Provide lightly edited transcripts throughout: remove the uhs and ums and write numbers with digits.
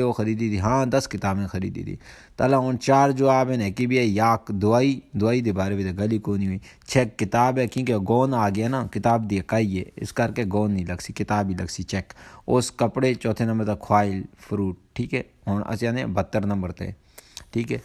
وہ خریدی تھی، ہاں 10 کتابیں خریدی تھی. تلا ہوں 4 جواب ہیں کہ بھی ہے یک دوائی دے بارے میں گلی کو نہیں ہوئی. 6 کتاب ہے کیونکہ گون آ گیا نا، کتاب دی اکائی ہے اس کر کے گون نہیں لگ سی، کتاب ہی لگ سی چیک. اس کپڑے چوتھے نمبر تک خوائل فروٹ. ٹھیک ہے ہوں اسی آنے 72 نمبر تے. ٹھیک ہے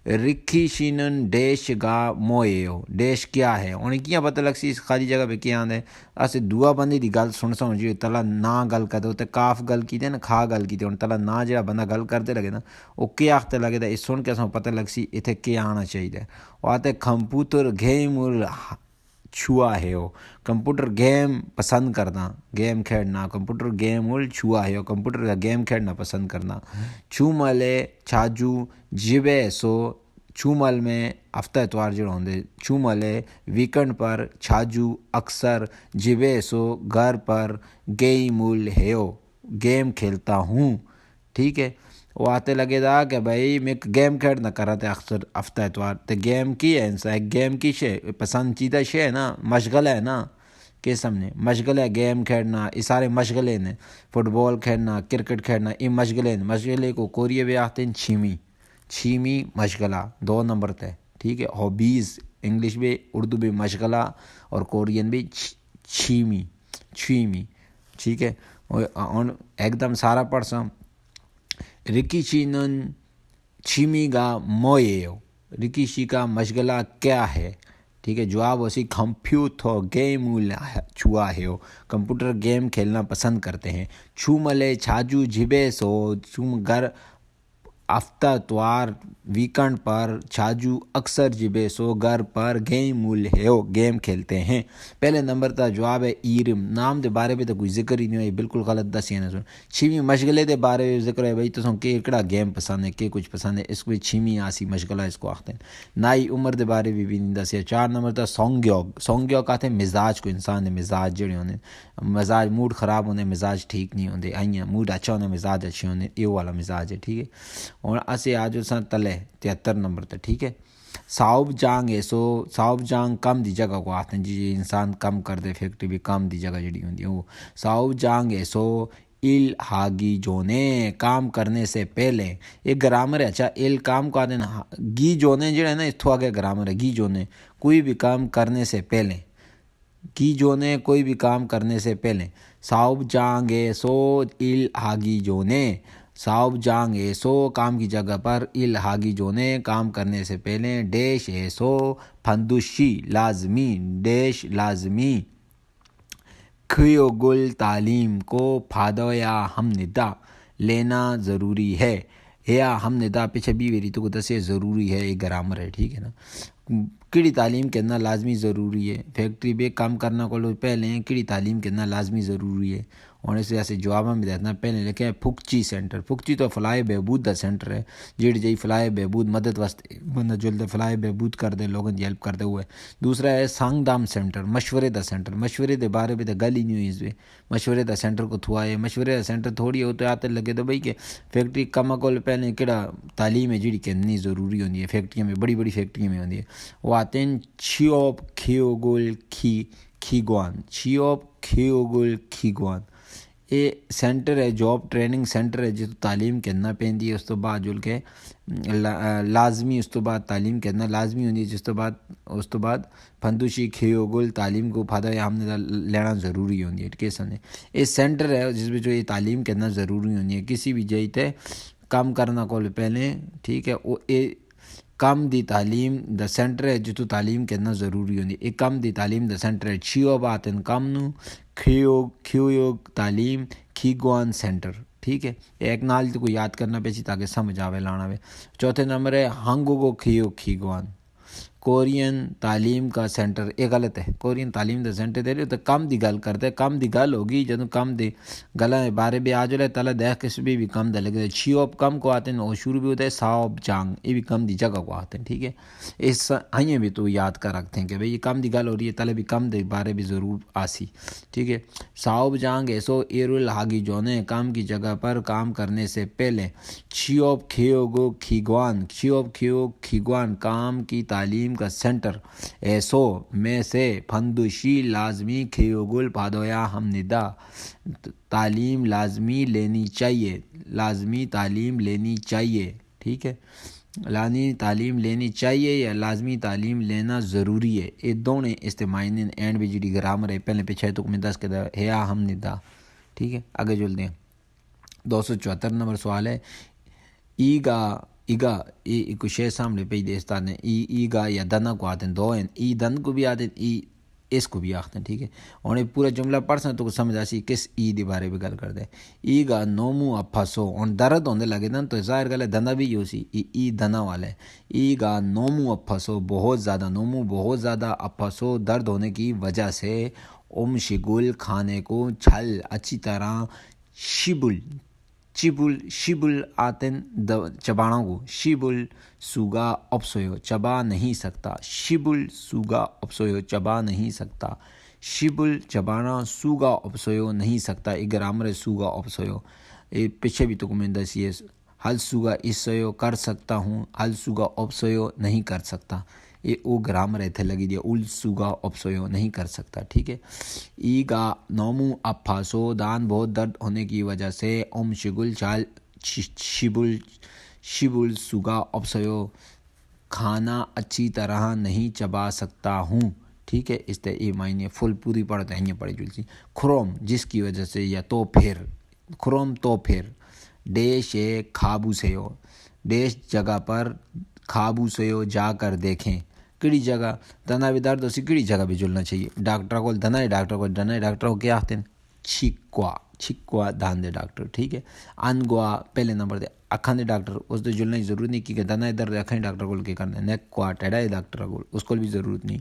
رکھی شینن ڈیش گا موئے ہو، ڈیش کیا ہے انہیں کیا پتہ لگ سی اس خالی جگہ پہ کیا آدھے. اسے دعا بندی دی گل سن سو جی تلا نا گل کرتے ہوتے کاف گل کی دے نا کھا گل کی دے ہوں تلا نا جڑا بندہ گل کرتے لگے نا وہ کیا آختے لگے دا اس سن کے اسوں پتہ لگ سی اتھے کیا آنا چاہیے. وہ آتے کمپیوٹر گیم چھوا ہے ہو، کمپیوٹر گیم پسند کرنا، گیم کھیلنا، کمپیوٹر گیم چھوا ہے ہو، کمپیوٹر کا گیم کھیلنا پسند کرنا. چھوملے چھاجو جبے سو، چھومل میں ہفتہ اتوار جڑا ہوندے، چھوملے ویکنڈ پر، چھاجو اکثر، جبے سو گھر پر، گئی مول ہے ہو گیم کھیلتا ہوں. ٹھیک ہے وہ آتے لگے دا کہ بھائی میں گیم کھیلنا کر رہا تھا اکثر ہفتہ اتوار. تو گیم کی ہے انسان گیم کی شے پسند چیدہ شے ہے نا، مشغلہ ہے نا، کہ سمجھے مشغلہ ہے گیم کھیلنا. یہ سارے مشغلے نے، فٹ بال کھیلنا، کرکٹ کھیلنا، یہ مشغلے ہیں. مشغلے کو کوریے بھی آتے ہیں چھیمی مشغلہ 2 نمبر تے. ٹھیک ہے ہابیز انگلش بھی اردو بھی مشغلہ اور کورین بھی چھیمی. ٹھیک ہے ایک دم سارا پڑھ سا. رکیشی نن چھیمی گا موئے ہو، رکیشی کا مشغلہ کیا ہے. ٹھیک ہے جواب اسی کمپیوٹر گیم چھوا ہے ہو، کمپیوٹر گیم کھیلنا پسند کرتے ہیں. چھوملے چھاجو جھبے سو، گھر ہفتہ اتوار ویکنڈ پر، چھاجو اکثر جبے سو گھر پر، گیم مول ہے ہو گیم کھیلتے ہیں. پہلے نمبر تا جواب ہے ایرم، نام دے بارے میں تو کوئی ذکر ہی نہیں ہوئی، بالکل غلط دسی ہے نا. سن چھیمی مشغلے دے بارے میں ذکر ہے بھائی تو کہ کڑا گیم پسند ہے کہ کچھ پسند ہے، اس کو چھیمی آسی مشغلہ اس کو آختے ہیں. نائی عمر دے بارے بھی نہیں دسی. 4 نمبر تا سونگیوگ کہتے ہیں مزاج کو، انسان دے مزاج جڑے ہونے، مزاج موڈ خراب ہونے مزاج ٹھیک نہیں ہوندے، آئیں موڈ اچھا ہونے مزاج اچھے ہونے، یہ والا مزاج ہے. ٹھیک ہے اور اسے آج سن تلے 73 نمبر تے. ٹھیک ہے صاحب جانگ ہے سو، صاحب جانگ کم دی جگہ کو آتے ہیں جی انسان کم کر دے، فیکٹری بھی کم دی جگہ جڑی ہوندی ہے وہ. صاحب جانگ ہے سو ایل ہاگی جونے کام کرنے سے پہلے، ایک گرامر ہے. اچھا ایل کام کو آتے ہیں گی جونے جڑا ہے نا اتھو آگے گرامر ہے. گی جونے کوئی بھی کام کرنے سے پہلے، کی جونے کوئی بھی کام کرنے سے پہلے. صاحب جانگ ہے سو ایل ہاگی جونے، صاحب جانگ ہے سو کام کی جگہ پر، ایل ہاگی جونے کام کرنے سے پہلے. ڈیش ہے سو پھندوشی لازمی، ڈیش لازمی. کھیو گل تعلیم کو پھادو یا ہم ندا لینا ضروری ہے، یا ہم ندا پیچھے بھی ویری تو کو دسے ضروری ہے، یہ گرامر ہے. ٹھیک ہے نا کڑی تعلیم کرنا لازمی ضروری ہے، فیکٹری بے کام کرنا کو لوگ پہلے کڑی تعلیم کرنا لازمی ضروری ہے. اور اس ایسے جواب میں دینا پہلے لکھے ہیں پھکچی سینٹر. پھکچی تو فلاح بہبود دا سینٹر ہے جیڑ جی فلاح بہبود مدد واسطے بندہ جلد فلاح بہبود کر دے، لوگوں کی ہیلپ کرتے ہوئے. دوسرا ہے سانگ دام سینٹر، مشورے دا سینٹر. مشورے دے بارے میں تو گل ہی نہیں ہوئی اس میں، مشورے دا سینٹر کو تھوا ہے. مشورے دا سینٹر تھوڑی ہوتے آتے لگے تو بھائی کہ فیکٹری کم کو پہلے کہڑا تعلیم ہے جیڑی کرنی ضروری ہوتی ہے فیکٹریوں میں، بڑی بڑی فیکٹریوں میں ہوتی ہے. وہ آتے ہیں چھیوپ کھیوگل کھیگوان، چھیوپ کھیوگل کھیگوان. یہ سینٹر ہے جاب ٹریننگ سینٹر ہے جس تعلیم کرنا پیندی ہے. اس تو بعد جل کے لازمی اس تو بعد تعلیم کرنا لازمی ہوتی ہے. اس تو بعد پھندوشی کھیوگل تعلیم کو پھادا ہم نے لینا ضروری ہوتی ہے. کیسا نے یہ سینٹر ہے جس میں جو یہ تعلیم کرنا ضروری ہوتی ہے کسی بھی جگہ تے کام کرنا کو پہلے. ٹھیک ہے وہ کم دی تعلیم دا سینٹر ہے جتوں تعلیم کرنا ضروری ہوتی ہے. ایک کم دی تعلیم دا سینٹر ہے. چھیو باتن کم نو کھیوگ تعلیم کھیگوان سینٹر. ٹھیک ہے ایک نال تو کو یاد کرنا پیسی تاکہ سمجھ آوے لانا وے. چوتھے نمبر ہے ہنگوگو کھیگوان کورین تعلیم کا سینٹر. یہ غلط ہے، کورین تعلیم دا سینٹر دے رہے تو کم دی گل کرتے، کم دی گل ہوگی جدوں کم دی گلاں بارے بھی آ جائے تلا دیکھ کس بھی کم دے لگے. چھیوپ کم کو آتے ہیں وہ شروع بھی ہوتا ہے. صاحب جانگ یہ بھی کم دی جگہ کو آتے ہیں. ٹھیک ہے اس آئیں بھی تو یاد کر رکھتے ہیں کہ بھئی یہ کم دی گل ہو رہی ہے تلا بھی کم دی بارے بھی ضرور آسی. ٹھیک ہے صاحب جانگ ایسو ایرول ہاگی جونے کام کی جگہ پر کام کرنے سے پہلے. چھیوپ کھیوگو کھیگوان، چھیوپ کھیوگ کھیگوان کام کی تعلیم تعلیم کا سینٹر ایسو میں سے فندوشی لازمی کھیوگل پادویا ہم ندا تعلیم لازمی لینی چاہیے، لازمی تعلیم لینی چاہیے، ٹھیک ہے، لازمی تعلیم لینی چاہیے یا لازمی تعلیم لینا ضروری ہے، یہ دونوں استعمال اینڈ بھی جی گرامر ہے پہلے پیچھے تو میں دس کے دا ہے ہم ندا، ٹھیک ہے۔ آگے چلتے ہیں 274 نمبر سوال ہے، ایگا یہ کچھ شے سامنے پیج دے استاد نے ایگا یا دنا کو آتے ہیں، دو ہیں، ای دن کو بھی آتے ہیں، ای اس کو بھی آتے ہیں، ٹھیک ہے۔ اور یہ پورا جملہ پڑھ سکتے تو سمجھ آسی کس ای دی بارے میں گل کرتے ہیں۔ ایگا نومو اپھاسو اور درد ہونے لگے نا تو ظاہر گل ہے دنا بھی یوں سی ای دنا والا ہے۔ ایگا نومو اپھاسو بہت زیادہ، نومو بہت زیادہ، اپھاسو درد ہونے کی وجہ سے، شگل کھانے کو چھل اچھی طرح شیبل آتن چبانا کو، شیبل سوگا اپسویو چبا نہیں سکتا، شیبل سوگا اپسویو چبا نہیں سکتا، شیبل چبانا سوگا اپسویو نہیں سکتا، یہ گرامر ہے سوگا اپسویو، یہ پیچھے بھی تو کمنٹ دسی ہے، حل سوگا اسویو کر سکتا ہوں، حل سوگا اپسویو نہیں کر سکتا، یہ او گرامر ہے لگی دیا، اول سوگا اپسویو نہیں کر سکتا، ٹھیک ہے۔ ایگا نومو اپھاسو دان بہت درد ہونے کی وجہ سے، شگل چال شیبل سوگا اپسویو کھانا اچھی طرح نہیں چبا سکتا ہوں، ٹھیک ہے۔ اس طرح یہ معنی فل پوری پڑھتے ہیں، یہ پڑھی جلسی کھروم جس کی وجہ سے یا تو پھر، کھروم تو پھر، ڈیش کھابو سے ہو، ڈیش جگہ پر کھابو سے ہو جا کر دیکھیں، کڑی جگہ دنا بھی درد اسی کڑی جگہ بھی جلنا چاہیے، ڈاکٹر کو دنا ہے، ڈاکٹر کو دنا ہے، ڈاکٹر کو کیا آتے ہیں چھکوا دان دے ڈاکٹر، ٹھیک ہے۔ انگوا پہلے نمبر دے اکھان دے ڈاکٹر، اس دے جلنے کی ضرورت نہیں کہ دنا ہے درد اکھان ڈاکٹر کو کیا کرنا ہے، نیک کو ٹیڑا ہے ڈاکٹر کو، اس کو بھی ضرورت نہیں،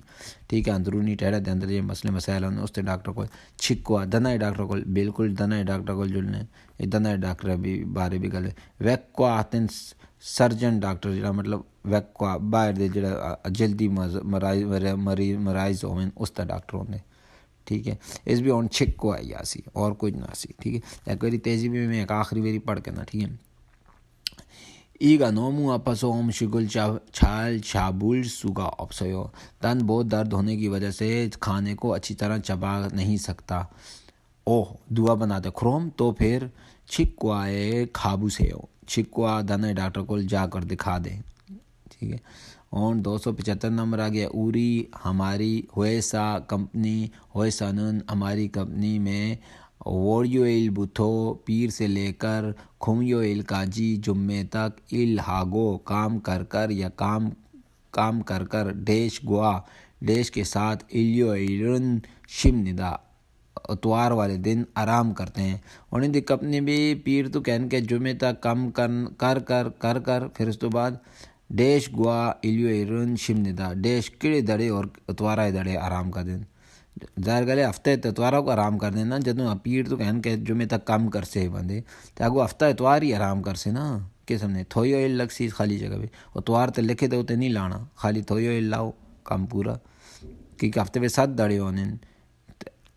ٹھیک ہے۔ اندرونی ٹیڑا دے اندر یہ مسئلے مسائل ہیں اس دے ڈاکٹر کو، چھکوا دنا ہے ڈاکٹر کو، بالکل دنا ہے ڈاکٹر کو جلنے، یہ دنا ہے ڈاکٹر بھی بارے بھی گل ہے۔ ویک کو آتے ہیں سرجن ڈاکٹر، جڑا مطلب ویک کو باہر دے جڑا جلدی مریض ہوئے اس دا ڈاکٹر ہوندے، ٹھیک ہے۔ اس بھی ہون چھک کو آئی آسی اور کچھ نہ سی، ٹھیک ہے۔ ایک باری تیزی بھی میں ایک آخری باری پڑھ کے نا، ٹھیک ہے۔ ایگا نومو اپسو شگل چھال شابول سوگا اپسویو دن بہت درد ہونے کی وجہ سے کھانے کو اچھی طرح چبا نہیں سکتا، دعا بناتے کھروم تو پھر چھکوائے کھابو سے ہو، چھکوا دن ڈاکٹر کو جا کر دکھا دے، ٹھیک ہے۔ اور 275 نمبر آ گیا، اوری ہماری ہوئیسا کمپنی ہوئیسانن ہماری کمپنی میں ووریویل بوتھو پیر سے لے کر کھومیویل کاجی جمعے تک الہاگو کام کر کر ڈیش گوا ڈیش کے ساتھ ایلیون شمندا اتوار والے دن آرام کرتے ہیں، اور ان دی کپنی بھی پیر تو کہن کے جمعے تک کام کر پھر اس تو بعد ڈیش گوا ایلیون شمندا ڈیش کڑے دڑے اور اتوارہ دڑے آرام کا دن، ظاہر گلے ہفتے اتوارہ کو آرام کر دینا، جدوں پیر تو کہن کے جمعے تک کام کر سے بندے تو اگو ہفتہ اتوار ہی آرام کر سے نا، قسم نے تھوئی ہوئے لگ سی خالی جگہ پہ اتوار تے لکھے تو نہیں لانا، خالی تھوئی ہوئے لاؤ کام پورا، کیونکہ ہفتے پہ 7 دڑے ہونے،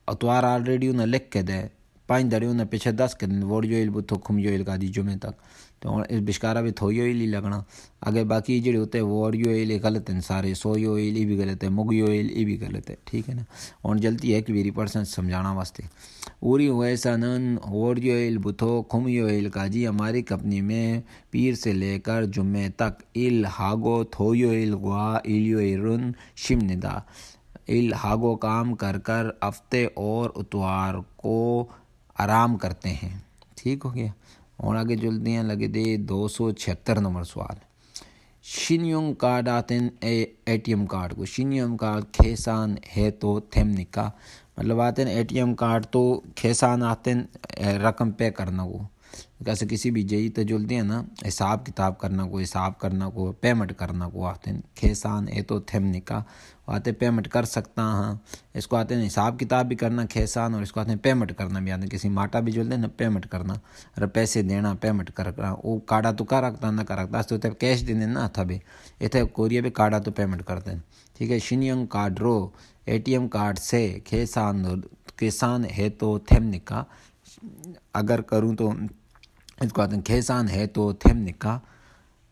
اتوار آلریڈی انہیں لکھ کے دے 5 دڑے انہیں پیچھے 10 کے دن ووریویل بوتھو کھومیویل کا دی جمعے تک، تو اس بشکارہ بھی تھوئی ہوئے ہی لگنا، آگے باقی جڑے ہوتے ہیں ووریویل غلط ہیں سارے، سوئی ہوئل یہ بھی غلط ہے، مگی ہوئل یہ بھی غلط ہے، ٹھیک ہے نا۔ اور جلدی ہے کہ میری پرسن سمجھانا واسطے، اوری ہوئے سنن ووریویل بوتھو کھومیویل کا جی ہماری کمپنی میں پیر سے لے کر جمعے تک الہاگو تھویویل گوا ایلیون شمندا الہاگو کام کر ہفتے اور اتوار کو آرام کرتے ہیں، ٹھیک ہو گیا۔ اور آگے جلدی ہیں لگے دے 276 نمبر سوال، شینیوم کارڈ آتے ہیں اے ٹی ایم کارڈ کو، شینیوم کارڈ کھیسان ہے تو تھیم نکا، مطلب آتے ہیں اے ٹی ایم کارڈ تو کھیسان آتے ہیں رقم پے کرنا کو، کیسے کسی بھی جئی تو جلدی ہیں نا حساب کتاب کرنا کو پیمنٹ کرنا کو آتے ہیں کھیسان ہے تو تھیم نکا، آتے پیمنٹ کر سکتا ہاں، اس کو آتے ہیں حساب کتاب بھی کرنا کھیسان، اور اس کو آتے ہیں پیمنٹ کرنا بھی آتے ہیں، کسی ماٹا بھی جلدی نا پیمنٹ کرنا، اگر پیسے دینا پیمنٹ کرنا، وہ کارڈا تو کر رکھتا نہ کر رکھتا، اس تو کیش دینے نا تھا بھی اتنے کوریا بھی کارڈا تو پیمنٹ کرتے ہیں، ٹھیک ہے۔ شینیم کارڈ رو اے ٹی ایم کارڈ سے کھیسان ہے تو تھیم نکا، اگر کروں تو اس کو آتے ہیں کھیسان ہے تو تھیم نکا،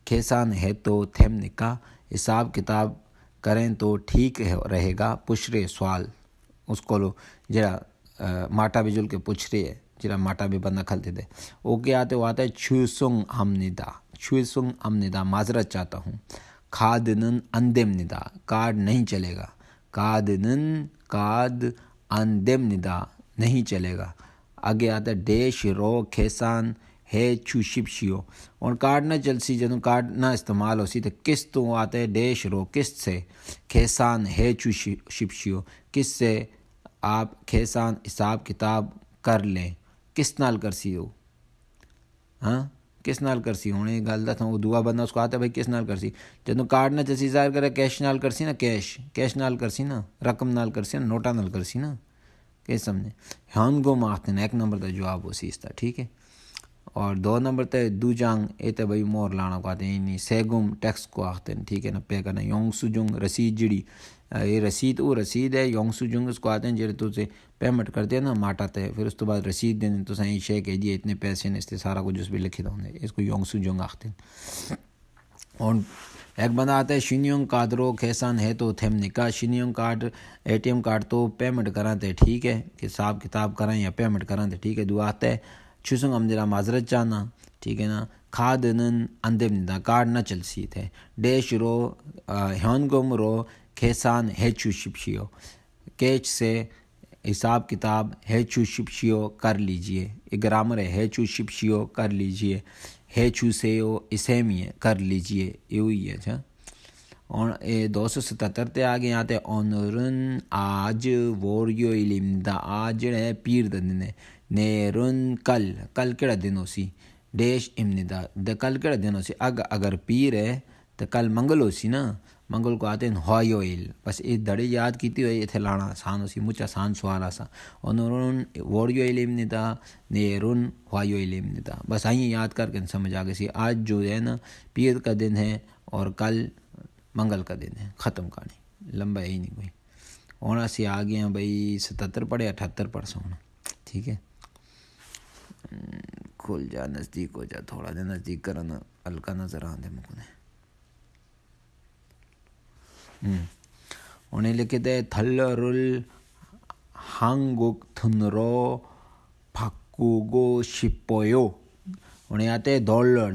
کھیسان ہے تو تھیم نکا، حساب کتاب کریں تو ٹھیک رہے گا پشرے سوال اس کو لو جرا ماٹا بھی جل کے پوچھ رہے ہے جرا ماٹا بھی بندہ کھلتے تھے وہ کیا آتے وہ آتا ہے چھوسنگ ہم ندا چھوسنگ ہم ندا معذرت چاہتا ہوں کھادنن اندم ندا کارڈ نہیں چلے گا کادنن کاد اندم ندا نہیں چلے گا آگے آتا ہے ڈیش رو کھیسان ہے چھو شپشیو اور کارڈ نہ چل سی جدوں کارڈ نہ استعمال ہو سی تو کس تو آتا ہے ڈیش رو کس سے کھیسان ہے چھو شپشیو کس سے آپ کھیسان حساب کتاب کر لیں کس نال کر سی ہو ہاں کس نال کر سی ہونے گل دا تھا وہ دعا بندہ اس کو آتا ہے بھائی کس نال کر سی جدوں کارڈ نہ چسی ظاہر کرے کیش نال کر سی نا کیش نال کر سی نا رقم نال کر سی نا نوٹا نال کر سی نا کہ سمجھے ہن گو ماختے ہیں ایک نمبر کا جواب ہو سی اس طرح ٹھیک ہے اور 2 نمبر تے دو جانگ اے تے بھائی مور لانا کو آتے ہیں نہیں سیگم ٹیکس کو آختے ہیں ٹھیک ہے نا پے کرنا یونگ سجنگ رسید جڑی یہ رسید وہ رسید ہے یونگ سجنگ اس کو آتے ہیں جڑے تو سے پیمنٹ کرتے ہیں نا ماٹا تے پھر اس تو بعد رسید دیں تو صحیح شے کہ جی اتنے پیسے نے اس سے سارا کچھ اس بھی لکھے ہوتے ہیں اس کو یونگ سجنگ آختے ہیں اور ایک بندہ آتا ہے شینیوں کارڈرو کھیسان ہے تو تھم نکاح شینیوں card A T M card تو پیمنٹ کراتے ٹھیک ہے کہ حساب کتاب کریں یا پیمنٹ کراتے ٹھیک ہے دعا آتا ہے چھوسنگ ہم جرا معذرت چاہنا ٹھیک ہے نا کھادنن اندم ندا کارڈ نہ چل سی تھے ڈیش رو ہیونگم رو کھیسان ہے چھو شپشیو کیچ سے حساب کتاب ہے چھو شپشیو کر لیجئے یہ گرامر ہے چھو شپشیو کر لیجئے ہے چھو سیو اسیمی کر لیجئے یہ ہوئی ہے اچھا اور 277 تے آگے آتے اونرن آج ووریو علمدا آج ہے پیر دن نیرن کل کیڑا دن ہو سی ڈیش امندا دا کل کیڑا دن ہو سی اگر پیر ہے تو کل منگل ہو سی نا منگل کو آتے ہیں ہوایوئل بس یہ دڑے یاد کیتی ہوئی اتھے لانا آسان ہو سی مجھ آسان سوال آسا اونرن ووریو علمدا نیرن ہوایوئل امندا بس آئیں یاد کر کے سمجھ آ گئی سی آج جو ہے نا پیر کا دن ہے اور کل منگل کا دن ہے ختم کہانی لمبا ہی نہیں کوئی ہونا سی آ گیا بھائی 77 پڑھے 78 پڑھ سو ہونا ٹھیک ہے کھل جا نزدیک ہو جا تھوڑا جا نزدیک کرنا ہلکا نظر آندے مکو نے انہیں لکھے دے تھلرل ہانگوک تھنرو پھکوگو شپویو انہیں آتے ڈالر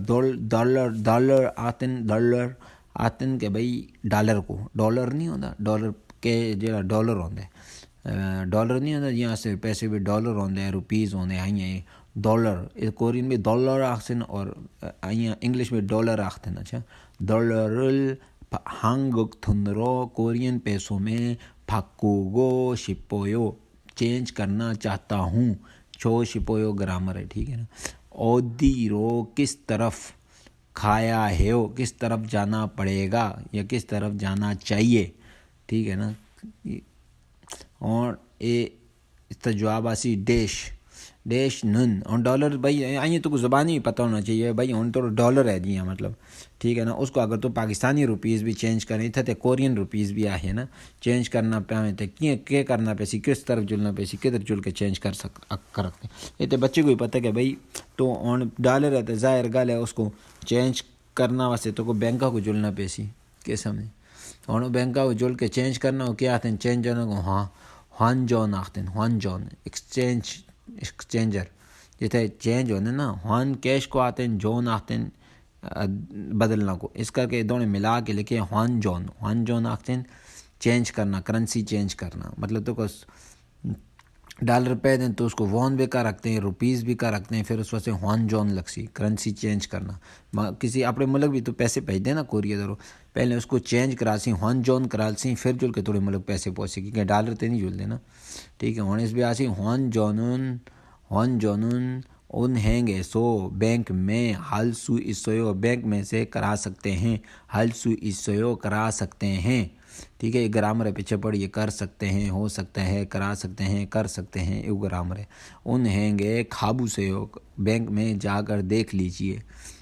آتے ہیں کہ بھائی ڈالر کو ڈالر نہیں ہوتا ڈالر کے جڑا ڈالر ہوتا ہے ڈالر نہیں ہوتا یہاں سے پیسے بھی ڈالر ہوتے ہیں روپیز ہوتے ہیں ڈالر کورین میں ڈالر آختے ہیں اور انگلش میں ڈالر آختے ہیں اچھا ڈالر ہانگوک تھنرو کورین پیسوں میں پھکوگو شپویو چینج کرنا چاہتا ہوں چھو شپویو گرامر ہے ٹھیک ہے نا اودی رو کس طرف کھایا ہے ہو کس طرف جانا پڑے گا یا کس طرف جانا چاہیے ٹھیک ہے نا اور اس کا جواب آسی ڈیش نن اور ڈالر بھائی آئیں تو کو زبانی پتہ ہونا چاہیے بھائی ہوں تو ڈالر ہے جی مطلب ٹھیک ہے نا اس کو اگر تو پاکستانی روپیز بھی چینج کریں تھے تو کورین روپیز بھی آئے نا چینج کرنا پہ تو کیا کرنا پیسی کس طرف جلنا پیسی کدھر جل کے چینج کر رکھتے یہ تو بچے کو ہی پتہ کہ بھائی تو آن ڈالر ہے تو ظاہر گل ہے اس کو چینج کرنا واسطے تو کو بینکا کو جلنا پیسی کیا سمجھے اور بینکا کو جل کے چینج کرنا ہو کیا آتے ہیں چینج ہونا کو ہان جون آختے ہیں ہان جون ایکسچینجر جیسے چینج ہونے نا ہان کیش کو آتے ہیں جون آتے ہیں بدلنا کو اس کر کے دونوں ملا کے لکھے ہان جون آختے ہیں چینج کرنا کرنسی چینج کرنا مطلب تو کو ڈالر پہ دیں تو اس کو وون بھی کا رکھتے ہیں روپیز بھی کا رکھتے ہیں پھر اس واسطے ہان جون لگ سی کرنسی چینج کرنا کسی اپنے ملک بھی تو پیسے بھیج دیں نا کوریئر درو پہلے اس کو چینج کرا سی ہان جون کرا سی پھر جل کے تھوڑے ملک پیسے پہنچے کیونکہ ڈالر تے نہیں جل دینا ٹھیک ہے ہون اس بھی آسی ہان جونن ان ہیں گے سو بینک میں حل سو اسویو بینک میں سے کرا سکتے ہیں حل سو اسویو کرا سکتے ہیں ٹھیک ہے یہ گرامر ہے پیچھے پڑھ یہ کر سکتے ہیں ہو سکتا ہے کرا سکتے ہیں کر سکتے ہیں یہ گرامر ہے ان ہیں گے کھابو سے ہو بینک میں جا کر دیکھ لیجئے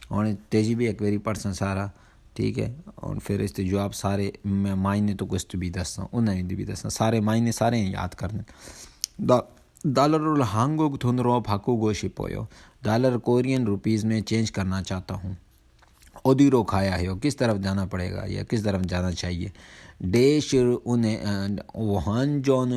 اور تیجی بھی ایک ویری پرسن سارا ٹھیک ہے اور پھر اس کے جواب سارے معنی تو کچھ بھی دسنا انہیں بھی دسنا سارے معنی سارے یاد کرنے ڈالر ہانگو تھنرو پھاکو گو شپویو ڈالر کورین روپیز میں چینج کرنا چاہتا ہوں ادیرو کھایا ہے کس طرف جانا پڑے گا یا کس طرف جانا چاہیے. ڈیش وہان جون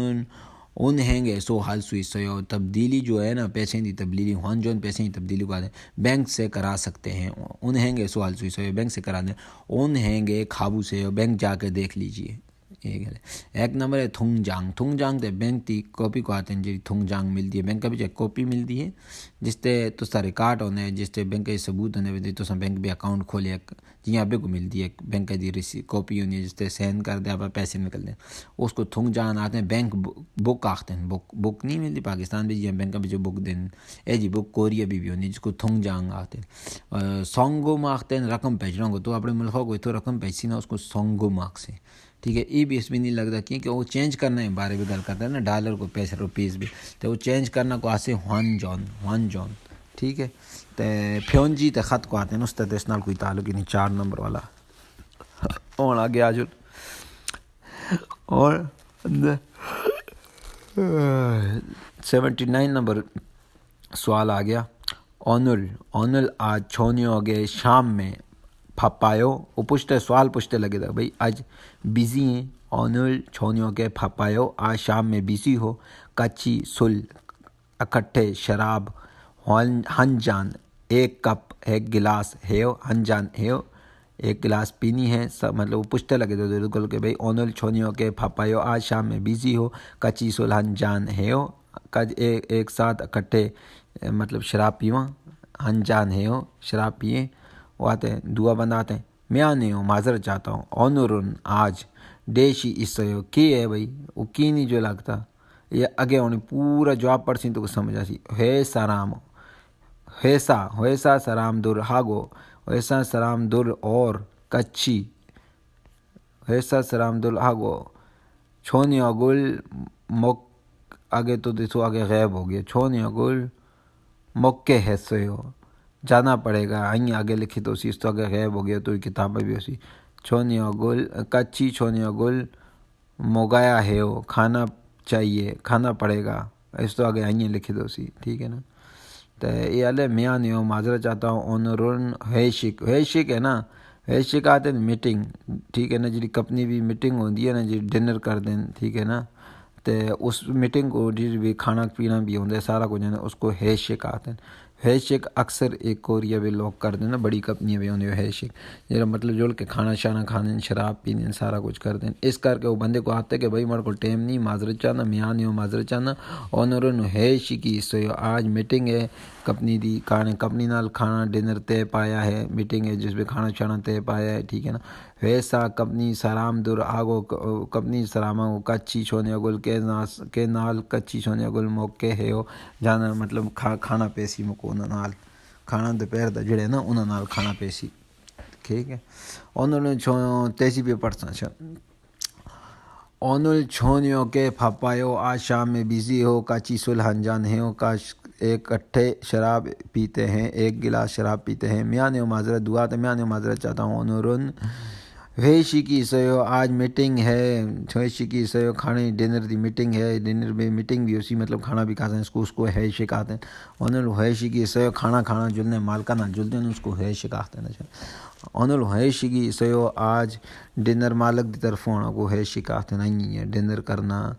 ان ہینگے سو حال سوئی سو تبدیلی جو ہے نا پیسے کی تبدیلی وہان جون پیسے کی تبدیلی کو آتے ہیں بینک سے کرا سکتے ہیں. ان ہینگے سو حال سوئی سو بینک سے کرا دیں. ان ہینگے کھابو سے بینک جا کے دیکھ لیجئے. ایک نمبر ہے تھنگ جانگ. تھنگ جانگ تے بینک دی کاپی کو آتے ہیں جی تھنگ جانگ ملتی ہے بینک کا بھی جو کاپی ملتی ہے جس تے تو سا ریکارڈ ہونے ہیں جس تے بینک کے ثبوت ہونے تو سا بینک بھی اکاؤنٹ کھولے جی آپ کو ملتی ہے بینک دی کاپی ہونی ہے جس تے سین کر دے آپ پیسے نکل دیں اس کو تھنگ جانگ آتے ہیں. بینک بک آختے ہیں بک نہیں ملتی پاکستان بھی جی بینک کا بھی جو بک دیں جی بک کوریا بھی ہونی جس کو تھنگ جانگ آتے ہیں. سونگو آختے ہیں رقم پیچنا کو تو اپنے ملکوں کو تو رقم پیسی نا اس کو سونگو مارک سے. ٹھیک ہے یہ بھی اس میں نہیں لگتا کیونکہ وہ چینج کرنا ہے بارے میں گل کرتا ہے نا ڈالر کو پیسے روپیز بھی تو وہ چینج کرنا کو آسے ہوان جون. ٹھیک ہے تو فیونجی تے خط کو آتے ہیں اس نال کوئی تعلق ہی نہیں. 4 نمبر والا اور آگے آ جاؤ اور 79 نمبر سوال آ گیا. اونل آج چھونیوں گے شام میں پھپایو وہ پوچھتے سوال پوچھتے لگے تھا بھائی آج بزی ہیں. اونل چھونیوں کے پھپایو آج شام میں بزی ہو. کچی سل اکٹھے شراب ہنجان ایک کپ ایک گلاس ہے ہنجان ہے ایک گلاس پینی ہے. مطلب وہ پوچھتے لگے تھے بالکل کہ بھائی اونل چھونیوں کے پھپایو آج شام میں بزی ہو. کچی سل ہنجان ہے ایک ساتھ اکٹھے مطلب شراب پیواں ہنجان ہے شراب پئیں. وہ آتے ہیں دعا بند آتے ہیں میں آنے ہوں معذرت چاہتا ہوں. اونرن آج ڈیشی اسو کی ہے بھائی وہ کی نہیں جو لگتا یہ اگے انہیں پورا جواب پڑھ سی تو کچھ سمجھا سی. ہے سرام ہویسا سرام در ہاگو ہویسا سرام در اور کچی ہویسا سرام در ہاگو چھونیا گل مک آگے تو دیکھو آگے غیب ہو گیا. چھونیا گل مکے حصے ہو جانا پڑے گا آئیں آگے لکھی تو اسی اس تو آگے غیب ہو گیا تو کتابیں بھی اسی. چھونیا گل کچی چھونیا گل موگایا ہے ہو کھانا چاہیے کھانا پڑے گا اس تو آگے آئیں لکھی تو اسی. ٹھیک ہے نا تو یہ والے میاں نہیں ہو معذرت چاہتا ہوں. اونرن ہیشک ہے نا ہیشک آتے ہیں میٹنگ. ٹھیک ہے نا جی کپنی بھی میٹنگ ہوتی ہے نا جی ڈنر کر دیں. ٹھیک ہے نا تو اس میٹنگ کو جی بھی کھانا پینا بھی ہوتا ہے سارا کچھ اس کو ہیشک آتے ہیں. ہیشک اکثر ایک کوریا بھی لوگ کر دیں نا بڑی کپنیاں بھی ہوتی ہیں ہیشک جیسا مطلب جوڑ کے کھانا شانا کھانے شراب پینے سارا کچھ کر دیں. اس کر کے وہ بندے کو آتے کہ بھائی میرے کو ٹائم نہیں معذرت چاہنا میاں نہیں ہو معذرت چاہنا. اونرن ہیشکی سو آج میٹنگ ہے کپنی دی کپنی نال کھانا ڈنر طے پایا ہے میٹنگ ہے جس میں کھانا شانا طے پایا ہے. ٹھیک ہے نا ویسا کپنی سرام در آگو کپنی سراما کچی چھونے گل کے نال کچی چھونے گل موقع ہے ہو جانا مطلب کھانا پیسی مکو انہوں نال کھانا دوپہر دا جڑے نا انہوں نال کھانا پیسی. ٹھیک ہے انہوں نے تیسی بھی پڑھتا اچھا. اونل چھونیوں کے پھپایو آج شام میں بزی ہو. کچی سل ہنجان ہے ہو کاش ایک کٹھے شراب پیتے ہیں ایک گلاس شراب پیتے ہیں. میاں نے معذرت دعا تو میاں نے معذرت چاہتا ہوں. اونرن ویشی کی سیو آج میٹنگ ہے ویشی کی سیو کھانے ڈنر دی میٹنگ ہے ڈنر میں میٹنگ بھی اسی مطلب کھانا بھی کھاتے ہیں اس کو ہے شکاتے ہیں. اونل ویشی کی سیو کھانا جلنے مالکا نہ جلتے ہیں اس کو ہے شکاتے ہیں. اونل ویشی کی سیو آج ڈنر مالک دی طرف ہونا کو ہے شکاتے نہیں ہے ڈنر کرنا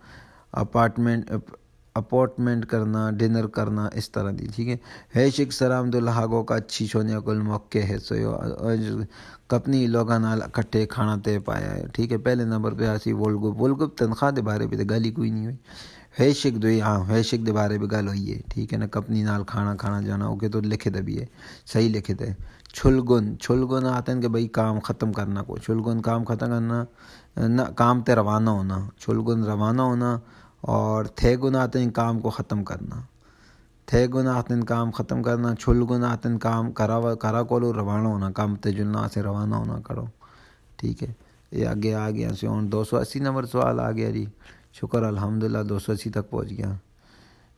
اپارٹمنٹ کرنا ڈنر کرنا اس طرح دی. ٹھیک ہے ہیشک سرام دلہاگو کا اچھی چھونے کل موقع ہے سو کپنی لوگاں نال اکٹھے کھانا طے پایا ہے. ٹھیک ہے پہلے نمبر پہ آسی وولگپ تنخواہ دے بارے پہ گل ہی کوئی نہیں ہوئی. ہیشک دوئی ہیشک دے بارے پہ گل ہوئی ہے. ٹھیک ہے نا کپنی نال کھانا جانا اوکے تو لکھے دے بھی ہے صحیح لکھے دے. چھلگن آتے ہیں کہ بھائی کام ختم کرنا کو چھلگن کام ختم کرنا نہ کام تے روانہ ہونا چھلگن روانہ ہونا. اور تھے گن آتے ہیں کام کو ختم کرنا تھے گن آتے ہیں کام ختم کرنا. چھلگن آتے ہیں کام کرا کولو روانہ ہونا کام تے جلنا سے روانہ ہونا کرو. ٹھیک ہے یہ آگے آ گیا سے 280 نمبر سوال آ گیا جی. شکر الحمدللہ 280 تک پہنچ گیا.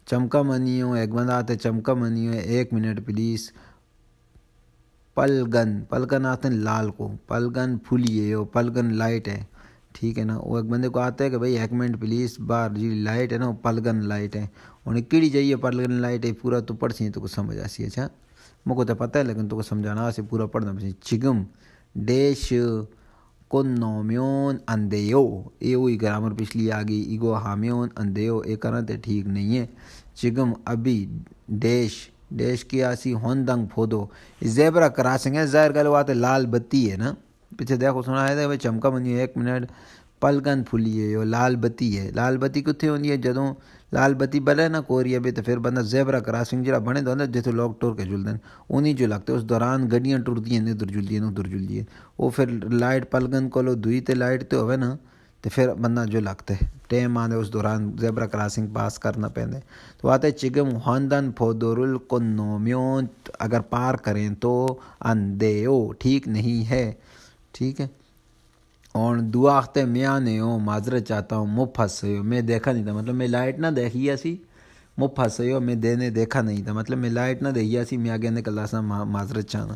چمکا منیوں ایک بندہ آتے چمکا منیوں 1 منٹ پلیز. پلگن آتے ہیں لال کو پلگن پھولی ہے پلگن لائٹ ہے. ٹھیک ہے نا وہ ایک بندے کو آتا ہے کہ بھائی 1 منٹ پلیز بار جی لائٹ ہے نا وہ پلگن لائٹ ہے انہیں کیڑی چاہیے پلگن لائٹ ہے پورا تو پڑھ سی تو کچھ سمجھ آسی. اچھا مجھ کو تو پتہ ہے لیکن تو کو سمجھانا سے پورا پڑھنا پڑے. چگم ڈیش کنومیون اندیو، یہ وہی گرامر پچھلی آ گئی. ایگو ہامیون اندیو یہ کرنا تو ٹھیک نہیں ہے. چگم ابھی ڈیش ڈیش کی آسی ہوندنگ پھودو، زیبرا کراسنگ ہے. ظاہر گل بات ہے لال بتی ہے نا، پیچھے دیکھو سنا ہے بھائی چمکا بنی 1 منٹ پلگن پھلی ہے. لال بتی ہے، لال بتی کتنے ہوتی ہے جدوں لال بتی بلے نا کوریا بھی تو پھر بندہ زیبرا کراسنگ جڑا بنے تو جیسے لوگ ٹور کے جلدیں انہیں جو لگتے اس دوران گڈیاں ٹرتی ہیں ادھر جلدی ہیں ادھر جلدی ہیں. وہ پھر لائٹ پلگن کو لو دوئی تے لائٹ تو ہوئے نا تو پھر بندہ جو لگتے ٹیم آنے اس دوران زیبرا کراسنگ پاس کرنا پہنے. تو آتے چگم ہوندن پھودورل کنومیون، اگر پار کریں تو اندیو ٹھیک نہیں ہے. ٹھیک ہے. اور دعا آختے میاں نے ہو معذرت چاہتا ہوں مو پھنس ہو، میں دیکھا نہیں تھا مطلب میں لائٹ نہ دیکھی ایسی مو پھنس ہو میں دینے دیکھا نہیں تھا مطلب میں لائٹ نہ دیکھی ایسی میں آگے نکل سا معذرت چاہنا.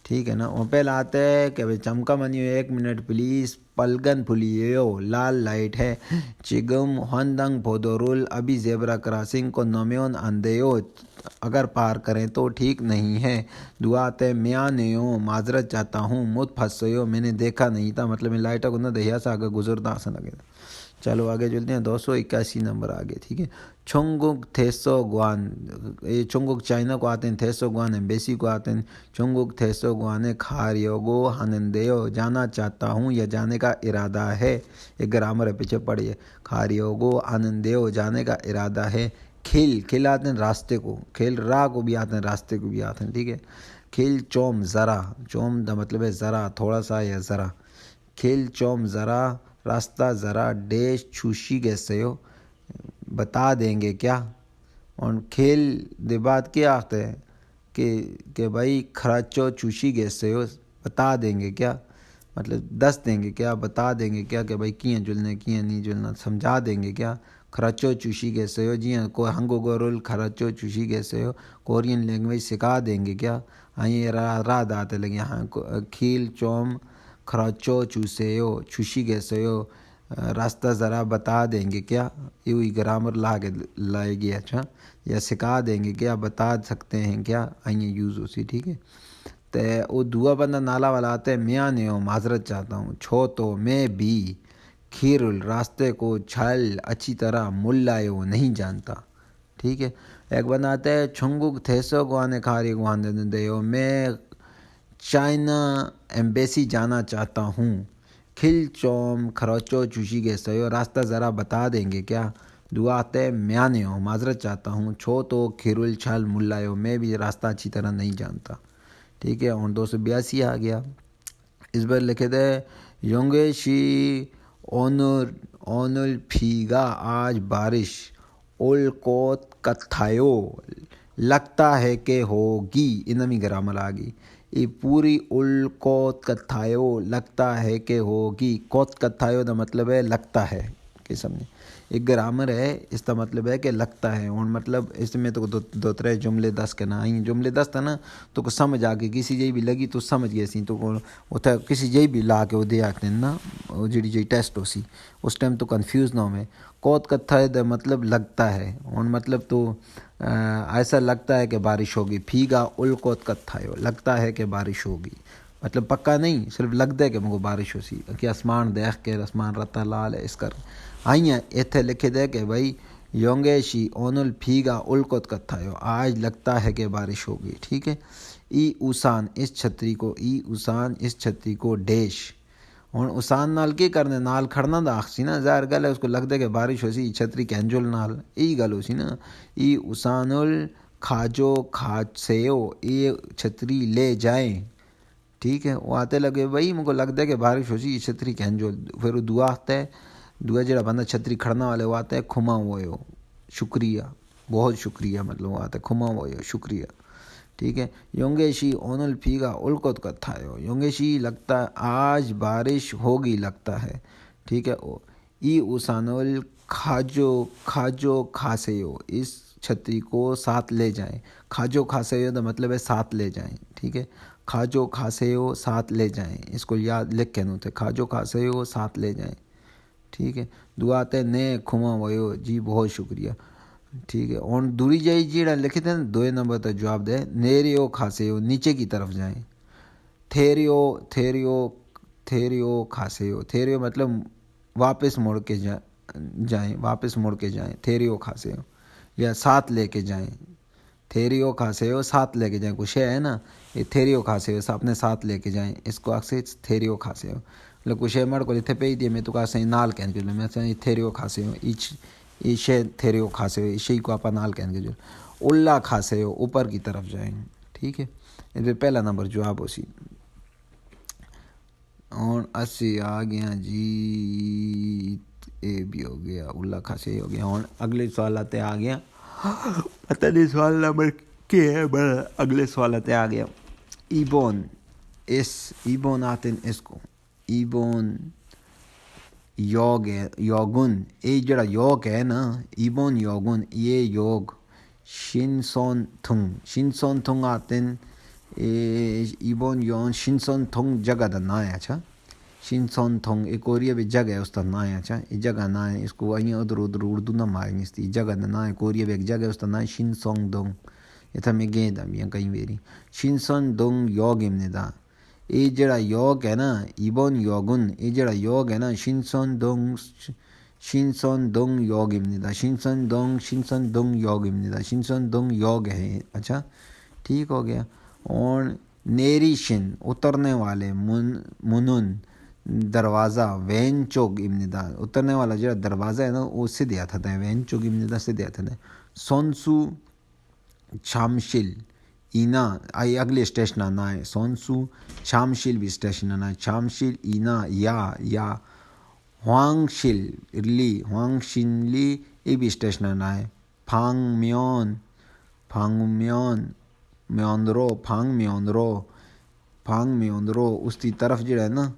ٹھیک ہے نا. اور پہلے آتا ہے کہ بھائی چمکا منی ہو 1 منٹ پلیز پلگن پھلی ہو لال لائٹ ہے. چگم ہوندنگ پھودورول ابھی زیبرا کراسنگ کو نومیون اندیو، اگر پار کریں تو ٹھیک نہیں ہے. دعا تے میاں نے ہو معذرت چاہتا ہوں مت پھنسو میں نے دیکھا نہیں تھا مطلب میں لائٹوں کو نہ دہیا سا آگے گزرتا سا لگے. چلو آگے چلتے ہیں. 281 نمبر آگے. ٹھیک ہے. چونگک تھیسو گوان، یہ چونگک چائنا کو آتے ہیں، تھیسو گوان ایمبیسی کو آتے ہیں. چونگک تھیسو گوانے کھاریوگو ہنندیو، جانا چاہتا ہوں یا جانے کا ارادہ ہے. ایک گرامر ہے پیچھے پڑھیے. کھاریوگو ہنندیو جانے کا ارادہ ہے. کھل کھل آتے ہیں راستے کو، کھل راہ کو بھی آتے ہیں راستے کو بھی آتے ہیں. ٹھیک ہے. کھل چوم ذرا، چوم دا مطلب ہے ذرا تھوڑا سا یا ذرا. کھل چوم ذرا راستہ ذرا ڈیش چھوشی گیسے ہو، بتا دیں گے کیا. اور کھیل دے بعد کیا آختے ہیں کہ بھائی خراچو چوشی گیسے ہو، بتا دیں گے کیا مطلب دس دیں گے کیا، بتا دیں گے کیا کہ بھائی کیاں جلنے کیاں نہیں جلنا، سمجھا دیں گے کیا. خراچو چوشی گیسے ہو، جی ہاں کو ہنگو گورول خراچو چوشی گیسے ہو، کورین لینگویج سکھا دیں گے کیا. ہاں یہ راہ داتے لگے. ہاں کھیل چوم خراچو چوسے ہو چوشی گیسے ہو، راستہ ذرا بتا دیں گے کیا. یہ وہی گرامر لائے گیا. اچھا یا سکھا دیں گے کیا، بتا سکتے ہیں کیا، آئیں یوز اسی. ٹھیک ہے. تو وہ دعا بندہ نالا والا آتا ہے میاں نے ہو معذرت چاہتا ہوں، چھو تو میں بھی کھیر راستے کو چھل اچھی طرح ملائے نہیں جانتا. ٹھیک ہے. ایک بندہ آتا ہے چھنگک تھیسو گوانے کھاری گوان دے ہو، میں چائنا ایمبیسی جانا چاہتا ہوں. کھل چوم کھروچو چوشی گیسے ہو، راستہ ذرا بتا دیں گے کیا. دعا آتے میانے ہو معذرت چاہتا ہوں، چھو تو کھیرل چھل ملائے ہو، میں بھی راستہ اچھی طرح نہیں جانتا. ٹھیک ہے. اور 282 آ گیا. اس بار لکھے تھے یونگیشی اونل پھیگا آج بارش اولکوت کتھایو، لگتا ہے کہ ہوگی. انمی گرامر آ گئی. یہ پوری اولکوت کتھایو لگتا ہے کہ ہوگی. کوت کتھایو دا مطلب ہے لگتا ہے قسم نے. ایک گرامر ہے اس کا مطلب ہے کہ لگتا ہے. اور مطلب اس میں تو دو ترے جملے 10 کے نا جملے 10 تھا نا تو سمجھ آ گئی. کسی جی بھی لگی تو سمجھ گئے سی تو اتنا کسی جی بھی لا کے وہ دے آتے ہیں نا جی جی ٹیسٹ ہو سی اس ٹائم تو کنفیوز نہ ہو میں. کوت کتھا دا مطلب لگتا ہے. اور مطلب تو ایسا لگتا ہے کہ بارش ہوگی. پھیگا اولکوت کتھایو لگتا ہے کہ بارش ہوگی مطلب پکا نہیں، صرف لگتا ہے کہ مجھے بارش ہو سی کہ آسمان دیکھ کے آسمان رتا لال ہے اس کر آئیں. ایتھے لکھے دے کہ بھائی یونگیشی اونل پھیگا اولکوت کتھایو، آج لگتا ہے کہ بارش ہوگی. ٹھیک ہے. ای اوسان اس چھتری کو، ای اوسان اس چھتری کو ڈیش. اور اوسان نال کی کرنے نال کھڑنا دا آخسی نا، ظاہر گل ہے اس کو لگتا ہے کہ بارش ہو سی چھتری کینجول نال ای گل ہو سی نا. ای اوسان کھاجو کھاچسیو، یہ چھتری لے جائیں. ٹھیک ہے. وہ آتے لگے بھائی مجھے لگتا ہے کہ بارش ہو سی یہ چھتری کینجول. پھر وہ دعا آتا ہے، دعا جڑا بندہ چھتری کھڑنا والے وہ آتا ہے کھما ہوئے ہو شکریہ، بہت شکریہ مطلب وہ آتا ہے کھما ہوئے ہو شکریہ. ٹھیک ہے. یونگیشی اونل پھیگا اولکوت کتھایو، یونگیشی لگتا آج بارش ہوگی لگتا ہے. ٹھیک ہے. ای اوسانول کھاجو کھاسیو، اس چھتری کو ساتھ لے جائیں. کھاجو کھاسیو دا مطلب ہے ساتھ لے جائیں. ٹھیک ہے. کھاجو کھاسیو ساتھ لے جائیں، اس کو یاد لکھ کے نوتے کھاجو کھاسیو ساتھ لے جائیں. ٹھیک ہے. دعا تے نے کھما ہوئے ہو، جی بہت شکریہ. ٹھیک ہے. اور دوری جائی جیڑا لکھے تھے نا 2 نمبر تک جواب دے. نیریو کھاسیو نیچے کی طرف جائیں. تھیریو تھیریو تھیریو کھاسیو. تھیریو مطلب واپس مڑ کے جائیں واپس مڑ کے جائیں. تھیریو کھاسیو یا ساتھ لے کے جائیں. تھیریو کھاسیو ساتھ لے کے جائیں. کچھ ہے نا یہ تھیریو کھاسیو اپنے ساتھ لے کے جائیں. اس کو اکثر تھیریو کھاسیو مطلب کچھ ہے مڑ کو اتنے پہ ہی دیا. میں تو کہا صحیح نال کہنے کے جو میں صحیح تھیریو کھاسیو ایشے تھیریو کھاسیو ایشے کو آپ نال کہنے کے جو. اللہ کھاسیو اوپر کی طرف جائیں. ٹھیک ہے. اس پہ پہلا نمبر جواب ہو سی. اور اسی آ گیا جی. اے بھی ہو گیا اللہ کھاسے ہو گیا. اور اگلے سوالات آ گیا. پتہ نہیں سوال نمبر کیا ہے بڑا. اگلے سوالات آ گیا. ایبون ایبون آتے ہیں اس کو. ایبون یوگ ہے یوگن. یہ جڑا یوگ ہے نا ایبون یوگن یہ یوگ شنسون تھنگ آتے ہیں. ایبون یون شنسون تھنگ جگہ دا نا ہے. اچھا شنسون تھنگ ایک کوریا بھی جگہ ہے اس کا نا ہے. اچھا یہ جگہ نا ہے. اس کو آئیں ادھر اردو نہ ماریں اس کی جگہ دا نا ہے. کوریا بھی ایک جگہ ہے اس کا نا ہے شنسون دونگ. یہ تھا میں گئے دا بھی کہیں میری شنسون دونگ یوگ امنے دا. یہ جڑا یوگ ہے نا ایبون یوگن یہ جڑا یوگ ہے نا شنسون دونگ یوگ امنے دا. شنسون دونگ یوگ امنے دا. شنسون دونگ یوگ ہے. اچھا ٹھیک ہو گیا. اور نیری شن اترنے والے منن دروازہ وین چوگ امنے دا. اترنے والا جڑا دروازہ ہے نا وہ سیدھے آتا تھا. وین چوگ امنے دا سیدھے آتا تھا. سونسو چھامشل اینا آئی اگلے اسٹیشن آنا ہے. سونسو چھامشل بھی اسٹیشن آنا ہے. چھامشل اینا یا ہوانگ شن لی یہ بھی اسٹیشن آنا ہے. پھانگ میوندرو اس کی طرف جڑا ہے نا.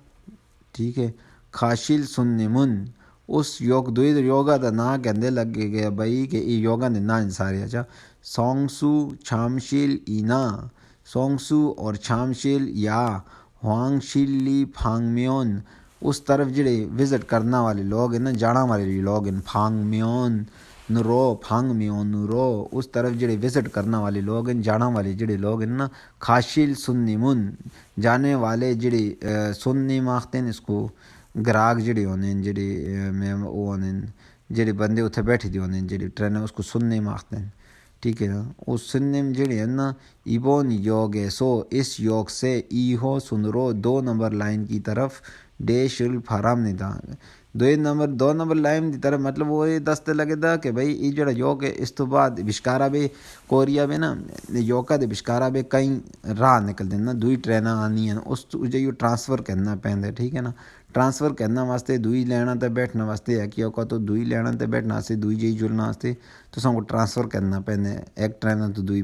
ٹھیک ہے. خاشل سننے من اس یوگا دا نا کہندے لگے گیا بھائی کہ یہ یوگا نے نا سارے. اچھا سونگسو چھامشل اینا سونگسو اور چھامشل یا ہوانگ شل لی پھانگ میون اس طرف جڑے وزٹ کرنا والے لوگ ہیں نا جانا والے لوگ ہیں. پھانگ میون نورو اس طرف جڑے وزٹ کرنا والے لوگ ہیں جانا والے جڑے لوگ ہیں نا. خاشل سننے من جانے والے جڑے سننے ماختے ہیں اس کو گراگ جڑے ہونے ہیں جڑے وہ ہونے ہیں جڑے بندے اتھے بیٹھے دی ہونے ہیں جڑے ٹرین اس کو سننے ماختے ہیں. ٹھیک ہے نا. اس سننے میں جڑے ہیں نا ایبون یوگ ہے. سو اس یوگ سے ای ہو سنرو 2 نمبر لائن کی طرف ڈیش الفارام نے دا. 2 نمبر لائن کی طرف مطلب وہ یہ دستے لگے دا کہ بھائی یہ جڑا یوگ ہے اس تو بعد بشکارا بھی کوریا میں نا یوکا دے بشکارا بھی کئی راہ نکل دیں نا. 2 ٹرینیں آنی ہیں اس جو ٹرانسفر کرنا پہنتا ہے. ٹھیک ہے نا. ٹرانسفر کرنا واسطے 2 لینا تے بیٹھنا واسطے ہے کہ کو تو 2 لینا تے بیٹھنا واسطے 2 جی جلنا واسطے تو سب کو ٹرانسفر کرنا پہنتا ہے. ایک ٹرین تو 2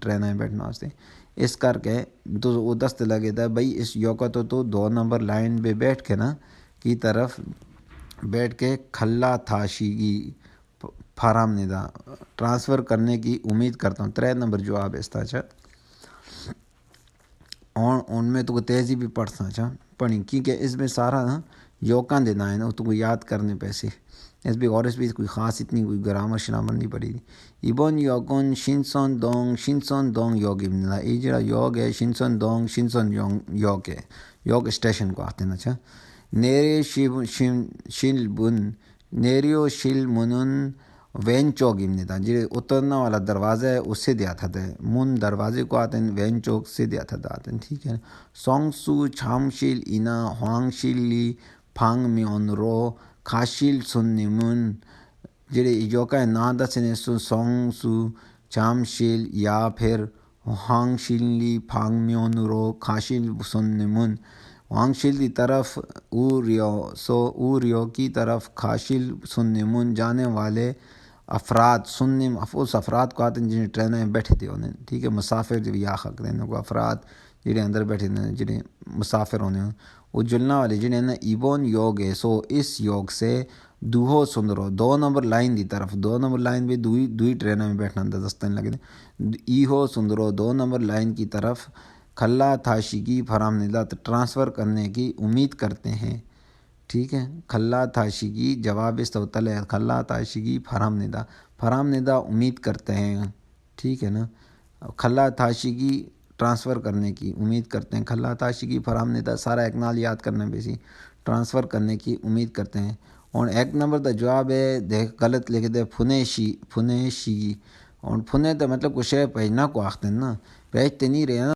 ٹرینیں بیٹھنا واسطے. اس کر کے تو وہ دستے لگے تھا بھائی اس یوکا تو 2 نمبر لائن پہ بیٹھ کے نا کی طرف بیٹھ کے کھلا تھاشیگی فارام نے دا ٹرانسفر کرنے کی امید کرتا ہوں. 3 نمبر جواب اس طرح. اور ان میں تو تیزی بھی پڑھتا پڑھی کیونکہ اس میں سارا نا یوکاں دینا ہے نا تو کو یاد کرنے پیسے. اس بھی اور اس بھی کوئی خاص اتنی کوئی گرامر شرامر نہیں پڑی. ایبون یوگن شنسون دونگ یوگ امنا. یہ جڑا یوگ ہے شنسون یوگ ہے. یوگ اسٹیشن کو آتے ہیں. اچھا نیریو شل منن وین چوک امنے دا جڑے اترنا والا دروازہ ہے اس سے دیا تھا. من دروازے کو آتے ہیں وین چوک سے دیا تھا آتے ہیں. ٹھیک ہے. سونگسو چھامشل اینا ہوانگ شل لی پھانگ میون رو خاشل سننے من جڑے یوکا ہے نا دسنے سونگسو چھامشل یا پھر ہوانگ شل لی پھانگ میون رو خاشل سننے من. ہوانگ شل کی طرف اوریو کی طرف خاشل سننے من جانے والے افراد. سننے اس افراد کو آتے ہیں جنہیں ٹرینیں بیٹھے تھے ہونے. ٹھیک ہے. مسافر جو یا حق دینے کو افراد جنہیں اندر بیٹھے تھے جنہیں مسافر ہونے وہ جلنا والے جنہیں نا ایبون یوگ ہے. سو اس یوگ سے دوہو سندرو 2 نمبر لائن کی طرف 2 نمبر لائن بھی دوئی ٹرینوں میں بیٹھنا دستیں لگے تھے. ایہو سندرو 2 نمبر لائن کی طرف کھلا تھاشیگی فراہم ندا ٹرانسفر کرنے کی امید کرتے ہیں. ٹھیک ہے. کھلا تھاشیگی جواب اس تو تلے کھلا تھاشیگی فراہم ندا فرام ندہ امید کرتے ہیں، ٹھیک ہے نا، کھلا تھاشی کی ٹرانسفر کرنے کی امید کرتے ہیں، کھلا تھاشی کی فرام ندہ سارا ایک نال یاد کرنا بیسی، ٹرانسفر کرنے کی امید کرتے ہیں۔ اور ایک نمبر دا جواب ہے دیکھ غلط لکھ دے پھنے شی، اور پھنے تو مطلب کچھ ہے پہنا کو آختے ہیں نا، پہنچتے نہیں رہے نا،